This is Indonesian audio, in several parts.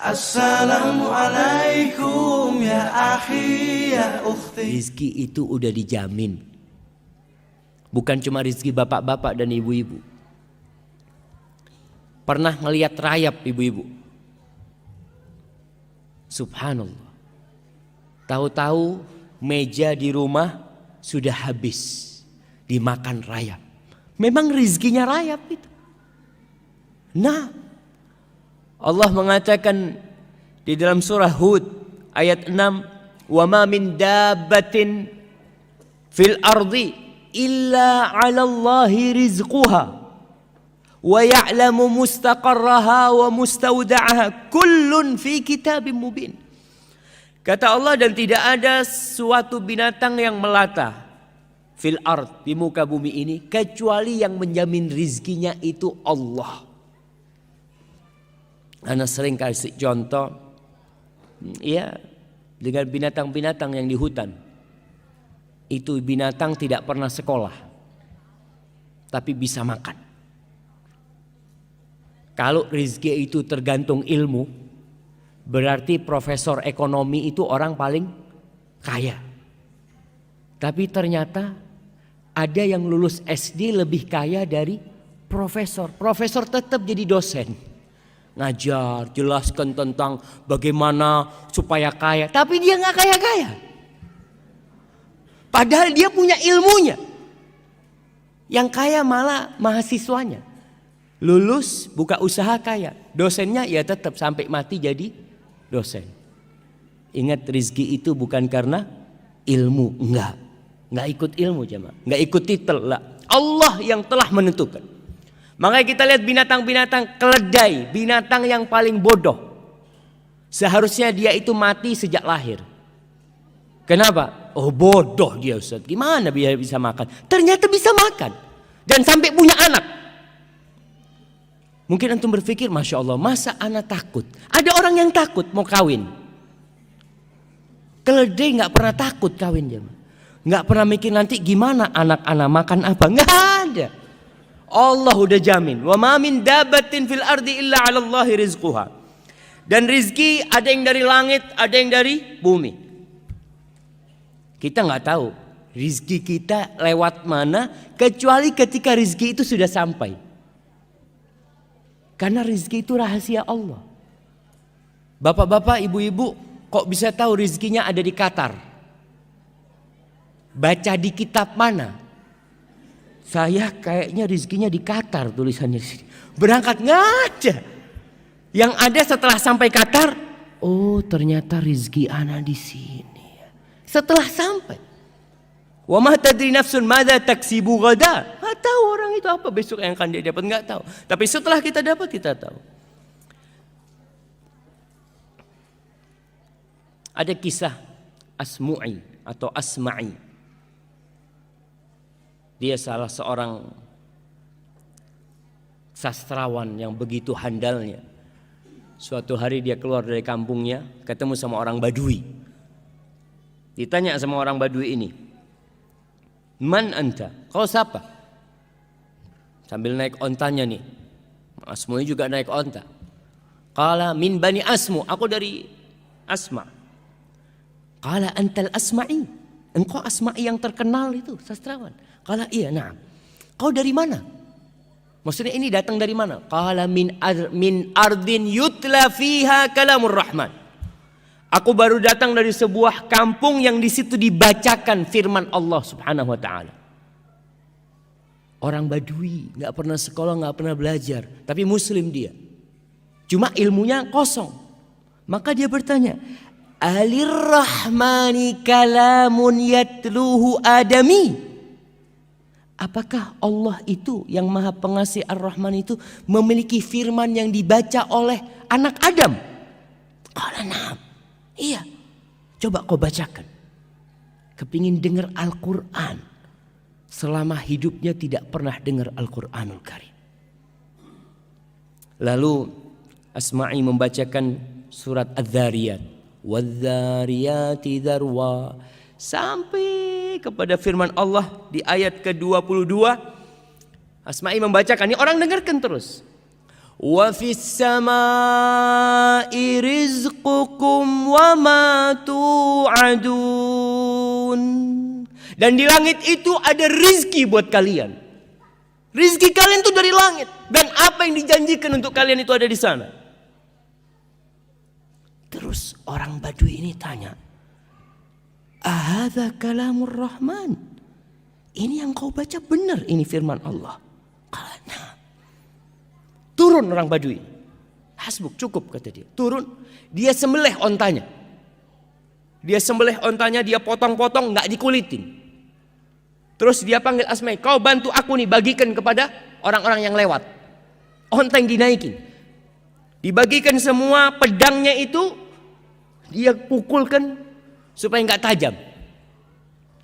Assalamualaikum ya akhi ya ukhti. Rizki itu udah dijamin. Bukan cuma rizki bapak-bapak dan ibu-ibu. Pernah ngelihat rayap ibu-ibu? Subhanallah. Tahu-tahu meja di rumah sudah habis dimakan rayap. Memang rizkinya rayap itu. Nah, Allah mengatakan di dalam surah Hud ayat 6, "Wa ma min dabbatin fil ardi illa 'ala Allahi rizquha wa ya'lamu mustaqarraha wa mustawda'aha kullun fi kitabim mubin." Kata Allah, dan tidak ada suatu binatang yang melata fil ard, di muka bumi ini, kecuali yang menjamin rizkinya itu Allah. Ana sering kasih contoh, ya, dengan binatang-binatang yang di hutan. Itu binatang tidak pernah sekolah, tapi bisa makan. Kalau rezeki itu tergantung ilmu, berarti profesor ekonomi itu orang paling kaya. Tapi ternyata ada yang lulus SD lebih kaya dari profesor. Profesor tetap jadi dosen. Ngajar, jelaskan tentang bagaimana supaya kaya. Tapi dia gak kaya-kaya. Padahal dia punya ilmunya. Yang kaya malah mahasiswanya. Lulus, buka usaha kaya. Dosennya ya tetap sampai mati jadi dosen. Ingat, rizki itu bukan karena ilmu. Enggak ikut ilmu jemaah. Enggak ikut titel lah. Allah yang telah menentukan. Makanya kita lihat binatang-binatang keledai, binatang yang paling bodoh. Seharusnya dia itu mati sejak lahir. Kenapa? Oh, bodoh dia, Ustaz. Gimana dia bisa makan? Ternyata bisa makan. Dan sampai punya anak. Mungkin antum berpikir, Masya Allah, masa anak takut? Ada orang yang takut mau kawin. Keledai gak pernah takut kawin. Gak pernah mikir nanti gimana anak-anak makan apa. Gak ada. Allah udah jamin. Wa ma min dabbatin fil ardi illa 'ala Allahi rizquha. Dan rizki ada yang dari langit, ada yang dari bumi. Kita nggak tahu rizki kita lewat mana, kecuali ketika rizki itu sudah sampai. Karena rizki itu rahasia Allah. Bapak-bapak, ibu-ibu, kok bisa tahu rizkinya ada di Qatar? Baca di kitab mana? Saya kayaknya rizkinya di Qatar, tulisannya di sini. Berangkat nggak ada. Yang ada setelah sampai Qatar, oh ternyata rizki ana di sini. Setelah sampai, wa ma tadri nafsun madza taksibu ghada. Nggak tahu orang itu apa besok yang akan dia dapat, nggak tahu. Tapi setelah kita dapat, kita tahu. Ada kisah Asmu'i atau Asma'i. Dia salah seorang sastrawan yang begitu handalnya. Suatu hari dia keluar dari kampungnya, ketemu sama orang Badui. Ditanya sama orang Badui ini, "Man anta?" Kau siapa? Sambil naik ontanya nih. Asmu'i juga naik onta. Qala min bani Asmu, aku dari Asma. Qala antal Asma'i, engkau Asma'i yang terkenal itu, sastrawan. Qala iya, na'am. Kau dari mana? Maksudnya ini datang dari mana? Qala min ardin yutla fiha kalamur rahman. Aku baru datang dari sebuah kampung yang di situ dibacakan firman Allah Subhanahu wa taala. Orang Badui, enggak pernah sekolah, enggak pernah belajar, tapi muslim dia. Cuma ilmunya kosong. Maka dia bertanya, "Alir rahmani kalamun yatluhu adami?" Apakah Allah itu yang Maha Pengasih Ar-Rahman itu memiliki firman yang dibaca oleh anak Adam? Qala na'am. Iya. Coba kau bacakan. Kepingin dengar Al-Quran. Selama hidupnya tidak pernah dengar Al-Quranul Karim. Lalu Asma'i membacakan surat Adz-Dzariyat. Wadz-Dzariyati dzarwa. Sampai kepada firman Allah di ayat ke-22. Asma'i membacakan, ini orang dengarkan terus. Wa fis samai rizqukum wa ma tu'adun. Dan di langit itu ada rizki buat kalian. Rizki kalian itu dari langit. Dan apa yang dijanjikan untuk kalian itu ada di sana. Terus orang Badui ini tanya, ahadza kalamur rahman? Ini yang kau baca benar, ini firman Allah. Nah. Turun orang Badui. Hasbuk, cukup kata dia. Turun, dia sembelih ontanya. Dia sembelih ontanya, dia potong-potong, nggak dikulitin. Terus dia panggil Asma'i, kau bantu aku nih, bagikan kepada orang-orang yang lewat. Onta yang dinaikin. Dibagikan semua, pedangnya itu dia pukulkan supaya nggak tajam.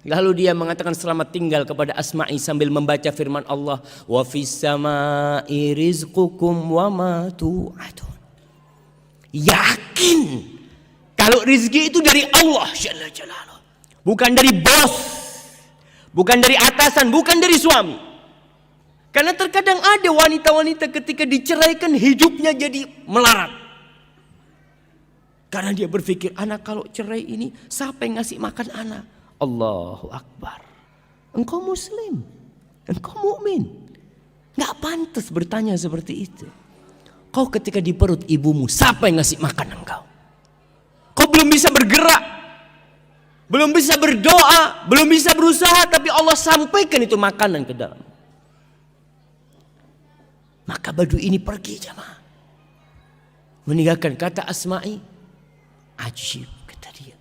Lalu dia mengatakan selamat tinggal kepada Asma'i sambil membaca firman Allah, wa fis samai rizqukum wa ma tu'adun. Yakin kalau rizki itu dari Allah Jalla Jalaluh, bukan dari bos, bukan dari atasan, bukan dari suami. Karena terkadang ada wanita-wanita ketika diceraikan hidupnya jadi melarat. Karena dia berpikir, anak kalau cerai ini siapa yang ngasih makan anak? Allahu Akbar. Engkau muslim, engkau mukmin, nggak pantas bertanya seperti itu. Kau ketika di perut ibumu, siapa yang ngasih makan engkau? Kau belum bisa bergerak, belum bisa berdoa, belum bisa berusaha, tapi Allah sampaikan itu makanan ke dalam. Maka Badui ini pergi jamaah, meninggalkan. Kata Asma'i, ajib kata dia,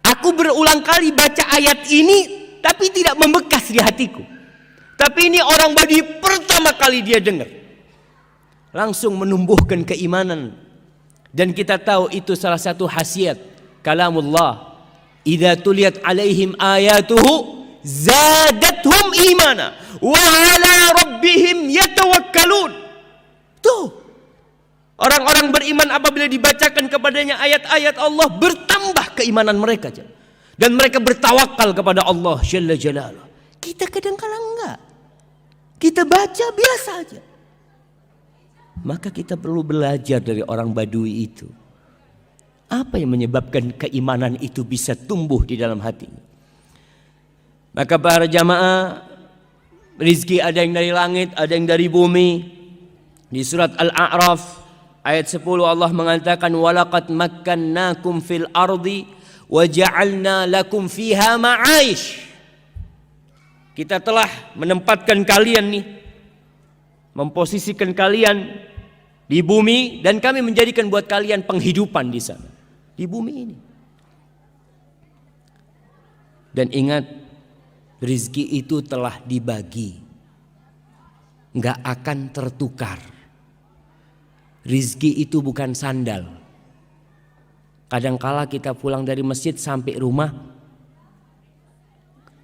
aku berulang kali baca ayat ini tapi tidak membekas di hatiku. Tapi ini orang Badui pertama kali dia dengar, langsung menumbuhkan keimanan. Dan kita tahu itu salah satu khasiat kalamullah. Idza tuliyat alaihim ayatuhu zadathum imana wa ala rabbihim yatawakkalun. Tuh, orang-orang beriman apabila dibacakan kepadanya ayat-ayat Allah, bertambah keimanan mereka. Dan mereka bertawakal kepada Allah Jalla Jalaluh. Kita kadang-kala enggak. Kita baca biasa aja. Maka kita perlu belajar dari orang Badui itu. Apa yang menyebabkan keimanan itu bisa tumbuh di dalam hatinya? Maka para jamaah, rizki ada yang dari langit, ada yang dari bumi. Di surat Al-A'raf ayat 10 Allah mengatakan, walaqad makkannakum fil ardi wa ja'alna lakum fiha ma'aish. Kita telah menempatkan kalian nih, memposisikan kalian di bumi, dan kami menjadikan buat kalian penghidupan di sana, di bumi ini. Dan ingat, rizki itu telah dibagi, nggak akan tertukar. Rizki itu bukan sandal. Kadangkala kita pulang dari masjid sampai rumah,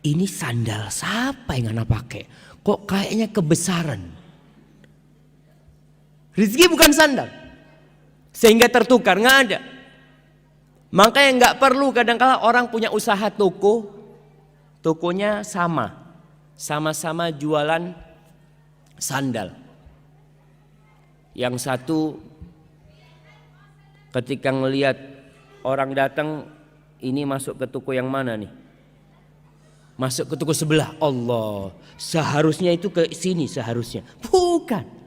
ini sandal siapa yang anak pakai? Kok kayaknya kebesaran? Rizki bukan sandal, sehingga tertukar, nggak ada. Makanya nggak perlu kadangkala orang punya usaha toko, tokonya sama-sama jualan sandal. Yang satu ketika ngelihat orang datang, ini masuk ke toko yang mana nih? Masuk ke toko sebelah. Allah, seharusnya itu ke sini seharusnya. Bukan.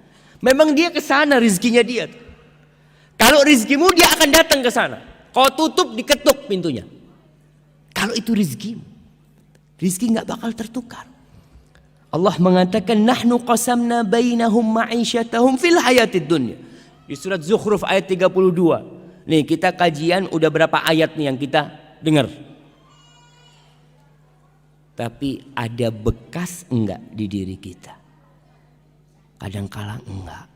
Memang dia ke sana rizkinya dia. Kalau rizkimu dia akan datang ke sana. Kau tutup, diketuk pintunya. Kalau itu rizkimu, rizki nggak bakal tertukar. Allah mengatakan, nahnu qasamna bainahum ma'isyatahum fil hayatid dunya. Di surat Zukhruf ayat 32. Nih kita kajian udah berapa ayat nih yang kita dengar. Tapi ada bekas enggak di diri kita? Kadangkala enggak.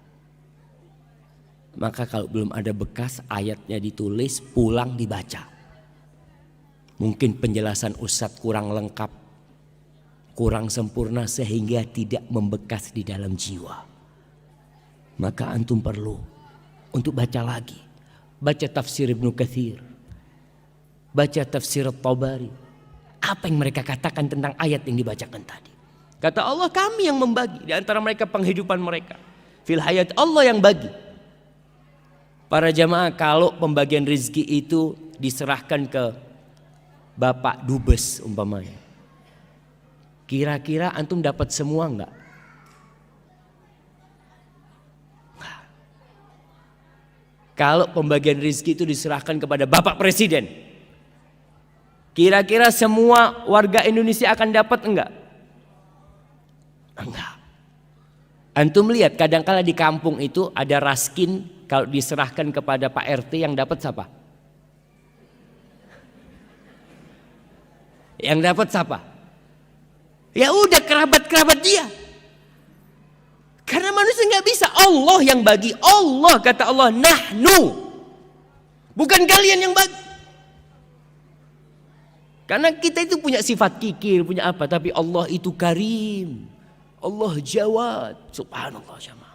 Maka kalau belum ada bekas, ayatnya ditulis, pulang dibaca. Mungkin penjelasan Ustadz kurang lengkap, kurang sempurna sehingga tidak membekas di dalam jiwa. Maka antum perlu untuk baca lagi. Baca tafsir Ibnu Katsir, baca tafsir At-Tabari. Apa yang mereka katakan tentang ayat yang dibacakan tadi? Kata Allah, kami yang membagi di antara mereka penghidupan mereka. fil hayat, Allah yang bagi. Para jamaah, kalau pembagian rezeki itu diserahkan ke Bapak Dubes umpamanya, kira-kira antum dapat semua enggak? Kalau pembagian rezeki itu diserahkan kepada Bapak Presiden, kira-kira semua warga Indonesia akan dapat enggak? Enggak. Antum lihat kadang-kala di kampung itu ada raskin, kalau diserahkan kepada Pak RT yang dapat siapa? Yang dapat siapa? Ya udah kerabat-kerabat dia. Karena manusia nggak bisa, Allah yang bagi. Allah, kata Allah, nahnu, bukan kalian yang bagi. Karena kita itu punya sifat kikir, punya apa, tapi Allah itu karim, Allah jawad, subhanallah jamaah.